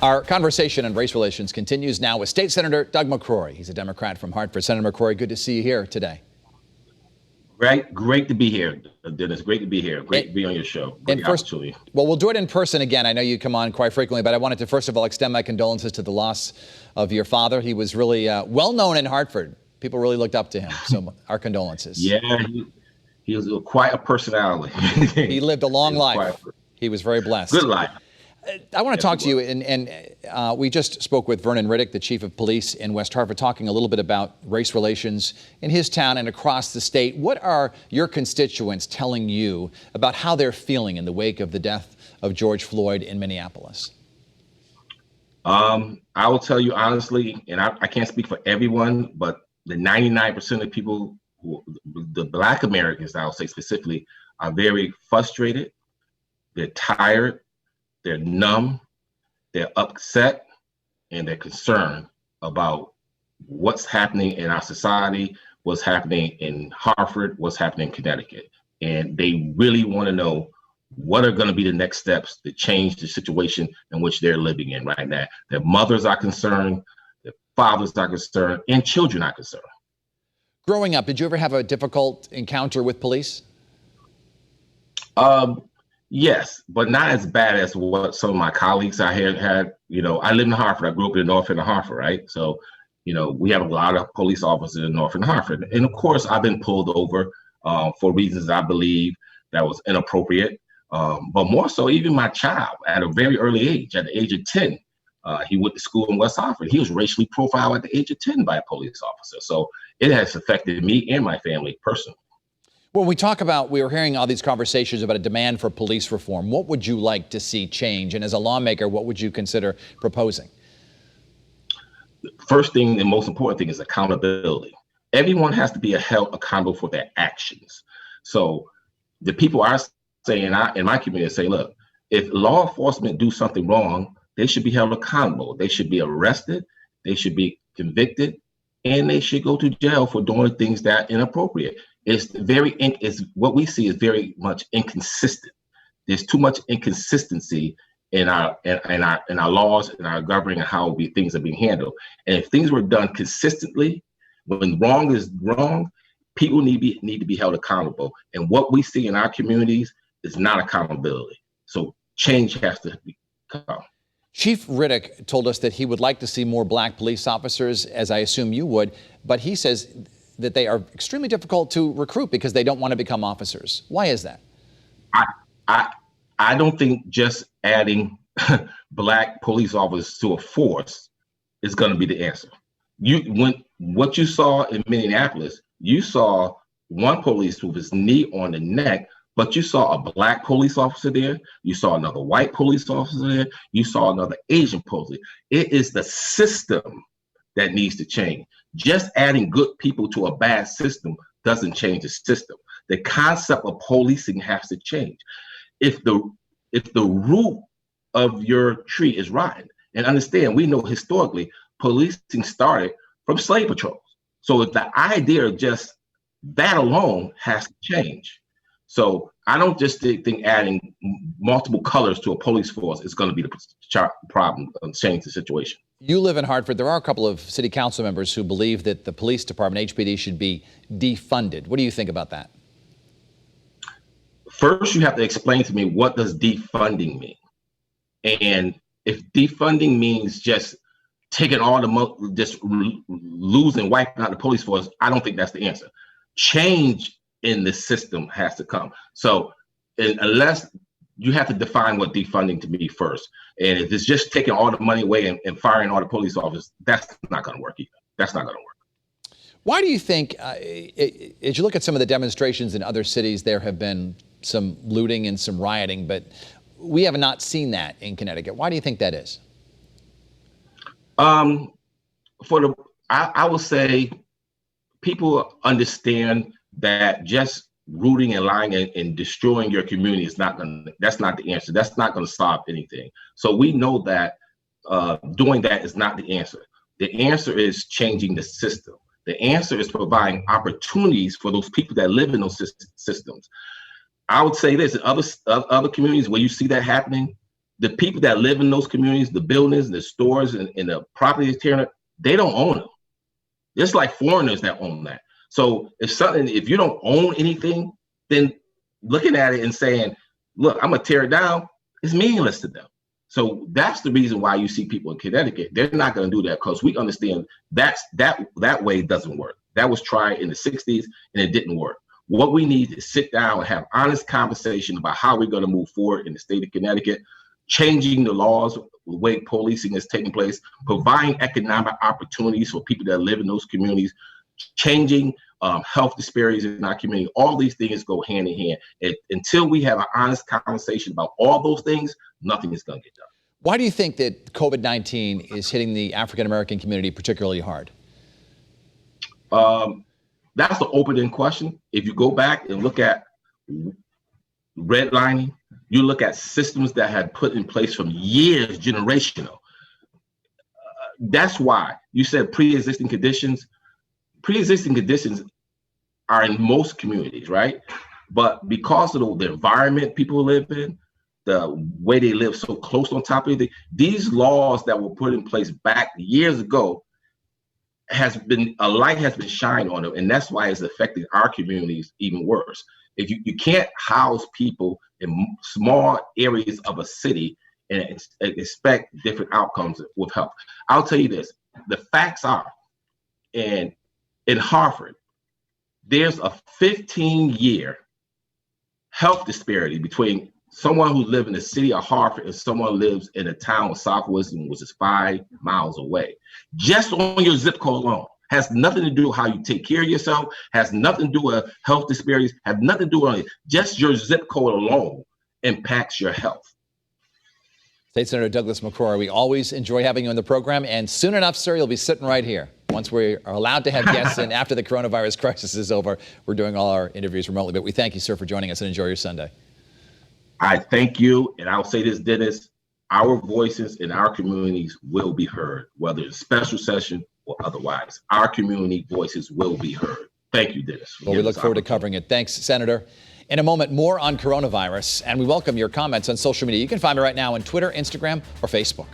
Our conversation on race relations continues now with State Senator Doug McCrory. He's a Democrat from Hartford. Senator McCrory, good to see you here today. Great to be here, Dennis. Great to be here. Great to be on your show. Great opportunity. Well, we'll do it in person again. I know you come on quite frequently, but I wanted to first of all extend my condolences to the loss of your father. He was really well known in Hartford. People really looked up to him. So our condolences. Yeah, he was quite a personality. He lived a long life. He was very blessed. Good life. I want to talk to you, and we just spoke with Vernon Riddick, the chief of police in West Hartford, talking a little bit about race relations in his town and across the state. What are your constituents telling you about how they're feeling in the wake of the death of George Floyd in Minneapolis? I will tell you honestly, and I can't speak for everyone, but the 99% of people, the Black Americans, I will say specifically, are very frustrated. They're tired. They're numb, they're upset, and they're concerned about what's happening in our society, what's happening in Hartford, what's happening in Connecticut. And they really want to know what are going to be the next steps to change the situation in which they're living in right now. Their mothers are concerned, their fathers are concerned, and children are concerned. Growing up, did you ever have a difficult encounter with police? Yes, but not as bad as what some of my colleagues I had. You know, I live in Hartford. I grew up in the north end of Hartford, right? So, you know, we have a lot of police officers in the north end of Hartford. And of course, I've been pulled over for reasons I believe that was inappropriate. But more so, even my child at a very early age, at the age of 10, he went to school in West Hartford. He was racially profiled at the age of 10 by a police officer. So it has affected me and my family personally. When we talk about, we were hearing all these conversations about a demand for police reform. What would you like to see change? And as a lawmaker, what would you consider proposing? First thing and most important thing is accountability. Everyone has to be held accountable for their actions. So the people are saying, in my community, say, look, if law enforcement do something wrong, they should be held accountable. They should be arrested. They should be convicted. And they should go to jail for doing things that are inappropriate. It's what we see is very much inconsistent. There's too much inconsistency in our laws and our governing and how things are being handled. And if things were done consistently, when wrong is wrong, people need to be held accountable. And what we see in our communities is not accountability. So change has to come. Chief Riddick told us that he would like to see more Black police officers, as I assume you would, but he says that they are extremely difficult to recruit because they don't want to become officers. Why is that? I don't think just adding Black police officers to a force is going to be the answer. What you saw in Minneapolis, you saw one police with his knee on the neck, but you saw a Black police officer there. You saw another white police officer there. You saw another Asian police. It is the system that needs to change. Just adding good people to a bad system doesn't change the system. The concept of policing has to change. If the root of your tree is rotten, and understand, we know historically policing started from slave patrols. So if the idea of just that alone has to change. So I don't just think adding multiple colors to a police force is going to be the problem and change the situation. You live in Hartford. There are a couple of city council members who believe that the police department, HPD, should be defunded. What do you think about that? First, you have to explain to me, what does defunding mean? And if defunding means just taking all the just losing, wiping out the police force, I don't think that's the answer. Change in the system has to come. So unless you have to define what defunding to be first. And if it's just taking all the money away and firing all the police officers, that's not going to work either. That's not going to work. Why do you think, as you look at some of the demonstrations in other cities, there have been some looting and some rioting, but we have not seen that in Connecticut. Why do you think that is? I will say people understand that just rooting and lying and destroying your community is that's not the answer. That's not going to solve anything. So we know that doing that is not the answer. The answer is changing the system. The answer is providing opportunities for those people that live in those systems. I would say this: in other communities where you see that happening, the people that live in those communities, the buildings, the stores, and the properties, they don't own them. It's like foreigners that own that. So if you don't own anything, then looking at it and saying, look, I'm gonna tear it down, it's meaningless to them. So that's the reason why you see people in Connecticut. They're not gonna do that because we understand that way doesn't work. That was tried in the 60s and it didn't work. What we need is sit down and have honest conversation about how we're gonna move forward in the state of Connecticut, changing the laws, the way policing is taking place, providing economic opportunities for people that live in those communities, changing health disparities in our community. All these things go hand in hand. Until we have an honest conversation about all those things, nothing is going to get done. Why do you think that COVID-19 is hitting the African-American community particularly hard? That's the open-end question. If you go back and look at redlining, you look at systems that had put in place from years, generational. That's why you said pre-existing conditions. Pre-existing conditions are in most communities, right? But because of the environment people live in, the way they live so close on top of it, these laws that were put in place back years ago a light has been shined on them, and that's why it's affecting our communities even worse. If you can't house people in small areas of a city and expect different outcomes with health. I'll tell you this, the facts are, and in Hartford, there's a 15-year health disparity between someone who lives in the city of Hartford and someone who lives in a town of South Wilson, which is 5 miles away. Just on your zip code alone. Has nothing to do with how you take care of yourself, has nothing to do with health disparities, have nothing to do with it. Just your zip code alone impacts your health. State Senator Doug McCrory, we always enjoy having you on the program, and soon enough, sir, you'll be sitting right here. Once we are allowed to have guests in after the coronavirus crisis is over, we're doing all our interviews remotely. But we thank you, sir, for joining us, and enjoy your Sunday. I thank you, and I'll say this, Dennis, our voices in our communities will be heard, whether it's special session or otherwise. Our community voices will be heard. Thank you, Dennis. Well, we look forward to covering it. Thanks, Senator. In a moment, more on coronavirus, and we welcome your comments on social media. You can find me right now on Twitter, Instagram, or Facebook.